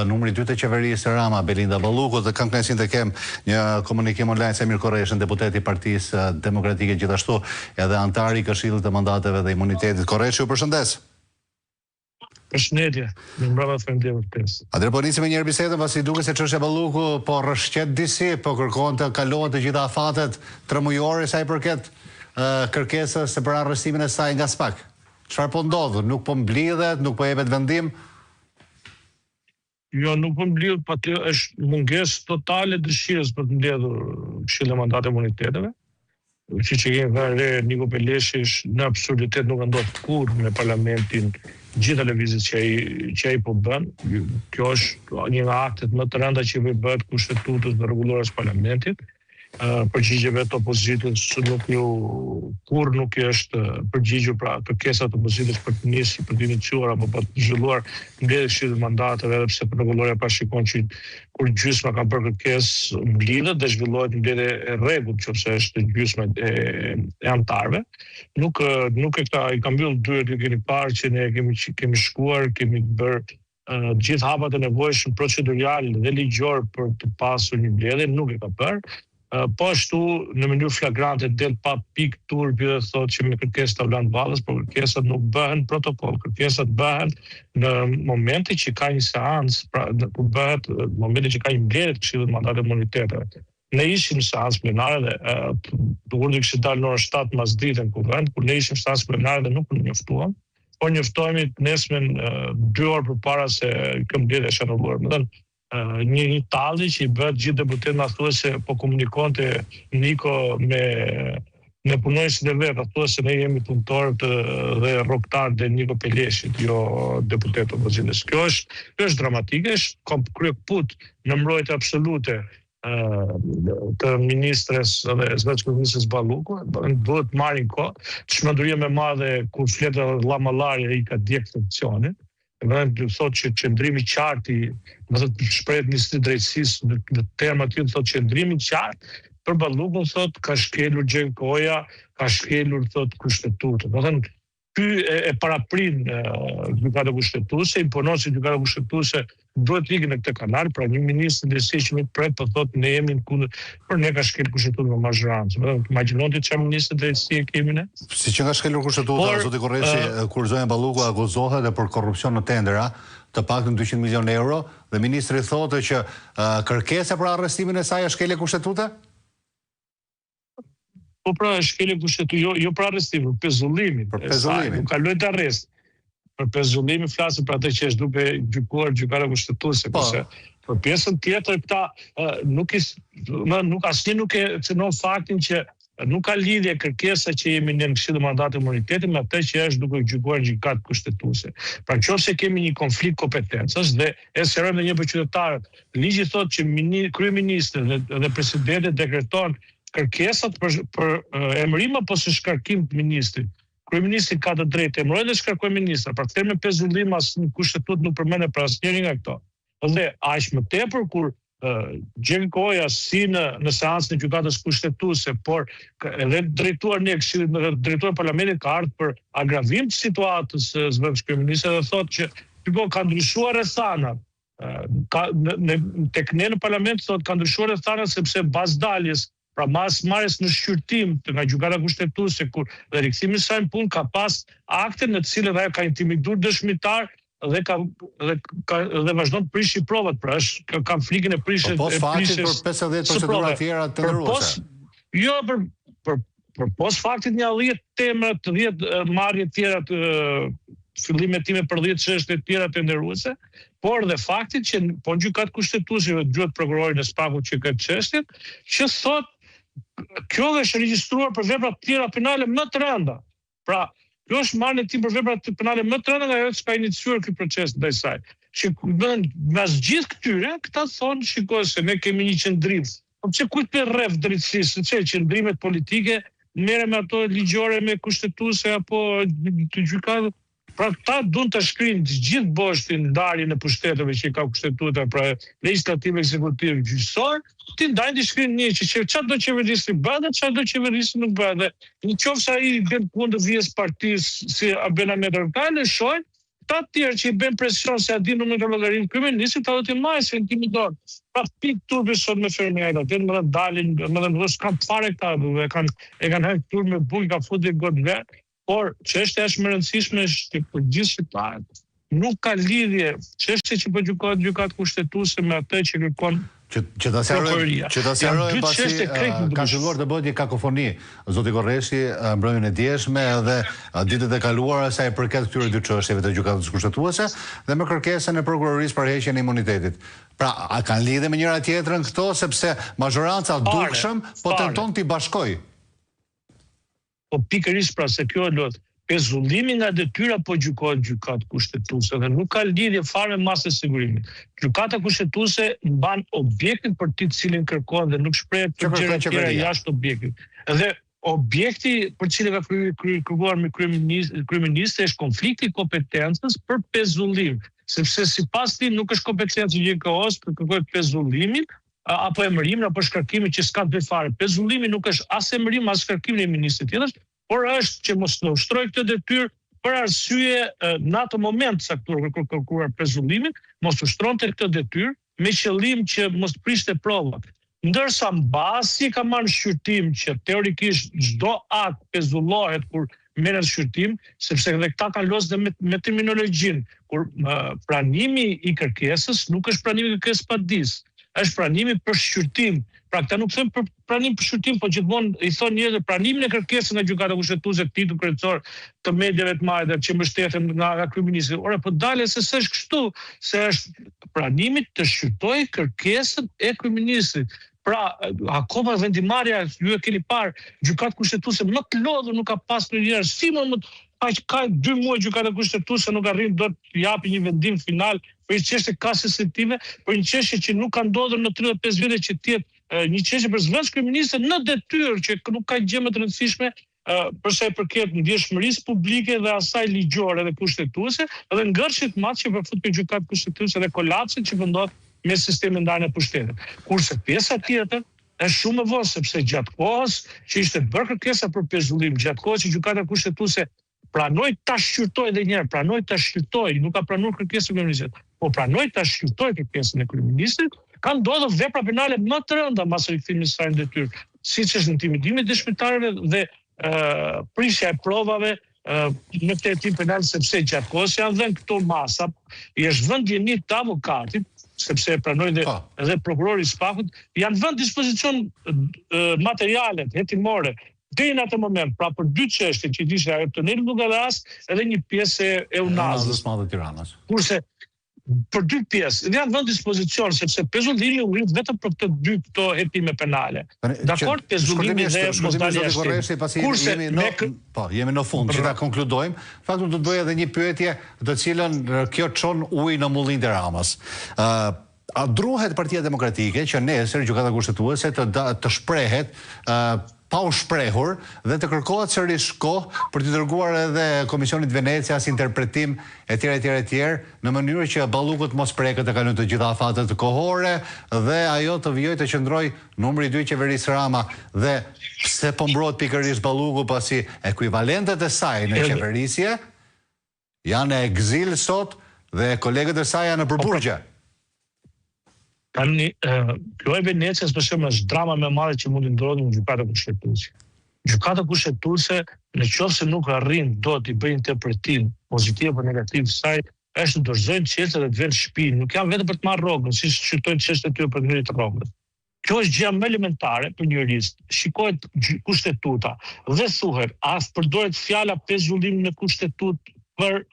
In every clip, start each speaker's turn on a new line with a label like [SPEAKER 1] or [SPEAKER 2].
[SPEAKER 1] numri 2 të qeverisë Rama, Belinda Balluku, dhe kam kënaqësinë të kem një komunikim online se Semir Koreshën, deputeti i Partisë Demokratike, gjithashtu edhe antari i Këshillit të Mandateve dhe Imunitetit. Koreshi, ju përshëndes.
[SPEAKER 2] Përshëndetje, më mbrapa faleminderit për pjesë.
[SPEAKER 1] Atëherë po nisim me një bisedë, pasi duket se çështja Balluku po rrshqet disi, po kërkon të kalohet të gjitha afatet 3 mujore sa i përket kërkesës për arrestimin e saj nga SPAK. Çfarë po ndodh? Nuk po mblidhet, nuk po jepet vendim?
[SPEAKER 2] Jo, nuk po mblidhet, patjetër është mungesë totale dëshirës për të mbledhur Këshilli i Mandateve dhe Imuniteteve. Që kemi vënë Niko Peleshi në absurditet nuk ndodh kurrë në parlamentin gjithë televizit që ai po bën. Kjo është një nga aktet më të rënda që bëhet kushtetutës dhe rregullores parlamentit. Përgjigjeve të opozitës kur nuk është përgjigjur pra kërkesat të opozitës për të nisur, për të iniciuar apo për të zhvilluar mbledhjen e Këshillit të Mandateve, edhe pse rregullorja parashikon që kur gjysma ka bërë kërkesë mblidhet dhe zhvillohet mbledhje e rregullt, nëse është gjysma e antarëve. Nuk i ka mbyll dyert, ju keni parë që ne kemi shkuar, kemi bërë gjithë hapat e nevojshëm procedurial dhe ligjor për të pasur një mbledhje, nuk e ka bërë. Po ashtu në mënyrë flagrante del pa pikë turpi dhe thotë që me kërkesë të Vland Ballës, por kërkesat nuk bëhen protokoll, kërkesat bëhen në momentin që ka një seancë, pra kur bëhet në momentin që ka një mbledhje të Këshillit të Mandateve dhe Imuniteteve. Ne ishim në seancë plenare dhe urdhri kishte dalë në orën 7 masditën kur ne ishim në seancë plenare dhe nuk u njoftuam, por njoftohemi nesër 2 orë përpara se kjo mbledhje është anulluar. Më thënë, një talli që i bëhet gjithë deputetët na thuhet se po komunikonte Niko me punonjësit e vet, thuhet se ne jemi punëtorë dhe rrogtar të Niko Peleshit, jo deputet opozitës. Kjo është dramatike, është kryekput në mbrojtje absolute të ministres dhe zëvendësministres Balluku, duhet marrin kohë, çmenduria më e madhe kur flet Llamallari ai ka djeg funksionin. Dhe thotë që qëndrimi qartë, shprehet Ministri i Drejtësisë në terma të tillë, thotë qëndrimi qartë për Ballukun, thotë ka shkelur Gjenkoja, ka shkelur thotë kushtetutën. Do thënë ky e paraprin gjykatën kushtetuese, imponon se gjykata kushtetuese duhet të ikë në këtë kanal, pra një ministër i Drejtësisë që më pret po thotë ne jemi në kundër, por ne ka shkelur kushtetuën me mazhrancë. Imagjinoni çfarë ministri i Drejtësisë kemi ne?
[SPEAKER 1] Siç nga shkelur kushtetuta, zoti Korreshi, kur zonja Balluku akuzohet për korrupsion në tendera, të paktën 200 milionë euro, dhe ministri thotë që kërkesa për arrestimin e saj është shkelje kushtetuta?
[SPEAKER 2] Po pra shkelje kushtetuese, jo për arrestimin, për pezullimin.
[SPEAKER 1] Për pezullimin.
[SPEAKER 2] Nuk kaloi të arrest. Për pezullimin flasim për atë që është duke gjykuar gjykata kushtetuese, kurse për pjesën tjetër këta nuk asnjë nuk e cënon faktin që nuk ka lidhje kërkesa që jemi në Këshillin e Mandateve dhe Imunitetit me atë që është duke gjykuar gjykatë kushtetuese. Pra nëse kemi një konflikt kompetencës dhe e serojmë edhe një për qytetarët, ligji thotë që kryeministri dhe presidenti dekreton kërkesat për emërim apo së shkarkim të ministrit. Kryeministri ka të drejtë emërojë dhe shkarkojë ministra. Pra këtë me pezullim as në kushtetutë nuk përmendet për asnjërin nga këto. Dhe aq më tepër kur Gjenkoja si në seancën e gjykatës kushtetuese, por edhe drejtuar në Këshillin, drejtuar parlamentit ka ardhur për agravim të situatës zëvendës kryeministrit dhe thotë që ka ndryshuar rrethanat. Tek ne në parlament thotë ka ndryshuar rrethanat sepse bazë pra mas marrjes në shqyrtim nga gjykata kushtetuese dhe rikthimi i saj në punë ka pas akte në të cilët ajo ka intimiduar dëshmitar dhe vazhdon të prishë provat, pra ka frikën e prishjes.
[SPEAKER 1] Po faktit për 50 procedura të tjera të ndërruese.
[SPEAKER 2] Jo, për pos faktit një 10 temra, të 10 marrje të tjera të fillimet time për 10 çështje të tjera të ndërruese, por dhe faktit që po gjykatë kushtetuese duhet prokurorin e SPAK-ut që këtë çështje, që thotë kjo është regjistruar për vepra të tjera penale më të rënda. Pra, kjo është marrë tim për vepra penale më të rënda nga ajo që ka iniciuar ky proces ndaj saj. Mbas gjithë këtyre, këta thonë, shikoj se ne kemi një qendrim. Po pse kujt për rreth drejtësisë, se qendrimet politike merren me ato ligjore me kushtetuese apo të gjykatë. Pra këta duan të shkrijnë gjithë boshtin ndarjen e pushteteve që ka kushtetuta, pra legislativ, ekzekutiv, gjyqësor, ti ndajnë të shkrijnë një që çfarë do qeverisë bëhet, çfarë do qeverisë nuk bëhet. Nëse ai bën kundër vjes partisë si Albana Medraka, lëshojnë Ta tjerë që i bën presion se a din në të llogarin kryeministit, ta do të marrë se kimi dorë. Pra pik turbi sot me fermierët, dhe më dalin, më dhe s'kan fare këta, e kanë hënë turbi me bujë, ka futur gotë vetë, por çështja është më rëndësishme është për gjithë shqiptarët. Nuk ka lidhje çështja që po gjykohet gjykatë kushtetuese me atë që kërkon
[SPEAKER 1] Që ta sqarojmë pasi ka filluar të bëhet një kakofoni, zoti Korreshi, mbrëmjen e dieshme dhe ditët e kaluara sa i përket këtyre dy çështjeve të gjykatës kushtetuese dhe me kërkesën e prokurorisë për heqjen e imunitetit. Pra, a kanë lidhje me njëra tjetrën këto sepse mazhoranca dukshëm po tenton t'i bashkojë?
[SPEAKER 2] Po pikërisht pra se kjo lot pezullimi nga detyra po gjykohet gjykatë kushtetuese dhe nuk ka lidhje fare me masën e sigurimit. Gjykata kushtetuese mban objektin për të cilin kërkon dhe nuk shprehet për gjëra të tjera jashtë objektit. Dhe objekti për cilin ka kërkuar me kryeministri është konflikti i kompetencës për pezullim, sepse sipas tij nuk është kompetencë e GKO-s për kërkoj pezullimin apo emërimin apo shkarkimin që s'ka të bëjë fare. Pezullimi nuk është as emërim as shkarkim i ministrit tjetër, por është që mos të ushtroj këtë detyrë për arsye në atë moment saktuar për kërkuar pezullimin, mos ushtronte këtë detyrë me qëllim që mos prishte provat. Ndërsa mbasi ka marrë shqyrtim që teorikisht çdo akt pezullohet kur merret shqyrtim, sepse edhe këta kanë lozë me terminologjinë, kur pranimi i kërkesës nuk është pranimi i kërkesës pa disë, është pranimi për shqyrtim. Pra këta nuk thënë për pranim për shqyrtim, po gjithmonë i thonë njerëzve pranimin e kërkesës nga gjykata kushtetuese titull kryesor të mediave të mëdha që mbështeten nga kryeministri. Ora po dalë se s'është kështu, se është pranimi të shqyrtojë kërkesën e kryeministrit. Pra, akoma vendimarrja, ju e keni parë, gjykatë kushtetuese më të lodhur nuk ka pasur ndonjëherë, si më ka 2 muaj gjykata kushtetuese nuk arrin do të japi një vendim final për një çështje kaq sensitive, për një çështje që nuk ka ndodhur në 35 vite që të jetë një çështje për zhvendës kryeministrit në detyrë që nuk ka gjë më të rëndësishme për sa i përket ndjeshmërisë publike dhe asaj ligjore dhe kushtetuese, dhe ngërshit madh që përfut për gjykatë kushtetuese dhe kolapsin që ndodh me sistemin ndarjen e pushtetit. Kurse pjesa tjetër është shumë e vonë sepse gjatë kohës që ishte bërë kërkesa për pezullim, gjatë kohës që gjykata kushtetuese pranoi ta shqyrtoi edhe një herë, pranoi ta shqyrtoi, nuk ka pranuar kërkesën e kryeministrit, po pranoi ta shqyrtoi kërkesën e kryeministrit, ka ndodhur vepra penale më të rënda mbas rikthimit të saj në detyrë, siç është intimidimi i dëshmitarëve dhe prishja e provave në këtë hetim penal, sepse gjatë kohës janë dhënë këto masa, i është vënë dieni të avokatit, sepse pranoi edhe prokurori i Spakut, janë vënë dispozicion materialet hetimore deri në atë moment, pra për 2 çështje që ishte ajo tuneli Bugaras edhe një pjesë e Unazës
[SPEAKER 1] madhe Tiranës.
[SPEAKER 2] Kurse për 2 pjesë dhe janë vënë dispozicion sepse pezullimi u rrit vetëm për këto hetime penale. Dakor, pezullimi dhe mosdalja
[SPEAKER 1] e kurse jemi në fund, që ta konkludojmë, faktu do të bëj edhe një pyetje të cilën kjo çon ujë në mullin të Ramës. A druhet Partia Demokratike që nesër gjykata kushtetuese të shprehet pa u shprehur dhe të kërkohet sërish kohë për të dërguar edhe Komisionit Venecias interpretim etj në mënyrë që ballukut mos preket të kalojnë të gjitha afatet kohore dhe ajo të vijojë të qëndroj numri 2 i qeverisë Rama dhe pse po mbrohet pikërisht balluku pasi ekuivalentet e saj në qeverisje janë në ekzil sot dhe kolegët e saj janë në përburgje.
[SPEAKER 2] Tani, kjo e Venecias për shembull është drama më e madhe që mund të ndodhë në gjykata kushtetuese. Gjykata kushtetuese, nëse nuk arrin dot i bëjë interpretim pozitiv apo negativ saj, është të dorëzojnë çelësat dhe të vënë në shtëpi, nuk janë vetëm për të marrë rrogën, siç shqyrtojnë çështjet e tyre për ngrirje të rrogës. Kjo është gjë më elementare për një jurist. Shikohet kushtetuta dhe thuhet, a përdoret fjala pezullim në kushtetutë për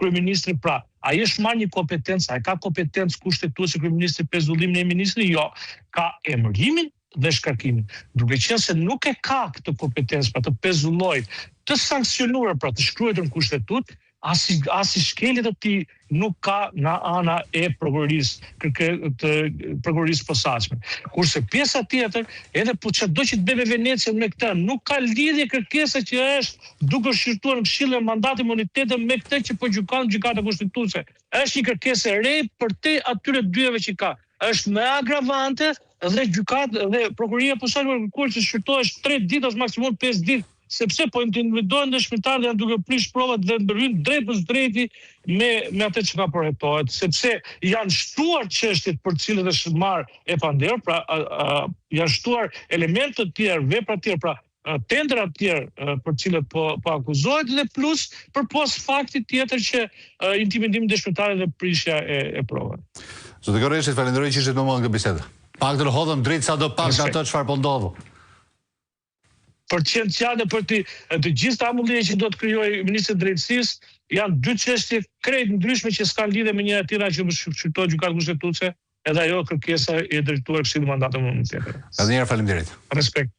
[SPEAKER 2] kryeministrin, pra ai është marrë një kompetencë, ai ka kompetencë kushtetuese kryeministri pezullimin e ministrit? Jo, ka emërimin dhe shkarkimin. Duke qenë se nuk e ka këtë kompetencë pra të pezullojë, të sankcionuar pra të shkruar në kushtetutë, as i shkelit të tij nuk ka nga ana e prokurorisë, të prokurorisë posaçme. Kurse pjesa tjetër, edhe po çdo që të bëve Venecia me këtë, nuk ka lidhje kërkesa që është duke shqyrtuar në Këshillin e Mandatit Imunitetit me këtë që po gjykon gjykata kushtetuese. Është një kërkesë e re për te atyre dyave që ka. Është me agravante dhe gjykatë dhe prokuroria posaçme kërkuar që shqyrtohesh 3 ditë ose maksimum 5 ditë sepse po intimidohen dëshmitarët janë duke prish provat dhe ndërhyn drejt për drejti me atë që ka përhetohet, sepse janë shtuar çështjet për të cilët është marrë e panderë, pra janë shtuar elemente të tjerë, vepra të tjera, pra tendra të tjerë për cilët po akuzohet dhe plus për pos faktit tjetër që intimidimi dëshmitarit dhe prishja e provave.
[SPEAKER 1] Zotë Koreshit, falenderoj që ishit me mua nga biseda. Pak të hodhëm drejt sa do pak në ato çfarë po ndodhu.
[SPEAKER 2] Për të qenë qartë për të gjithë tambullia që do të krijojë Ministri i Drejtësisë, janë dy çështje krejt ndryshme që s'kan lidhje me njëra tjetra që më shqyrtoi gjykata kushtetuese, edhe ajo kërkesa e drejtuar Këshillit Mandatë Imunitet.
[SPEAKER 1] Asnjëherë faleminderit.
[SPEAKER 2] Respekt.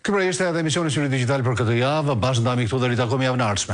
[SPEAKER 1] Ky pra ishte edhe emisioni Syri Digital për këtë javë, bashkë ndami këtu dhe ritakojmë javën e ardhshme.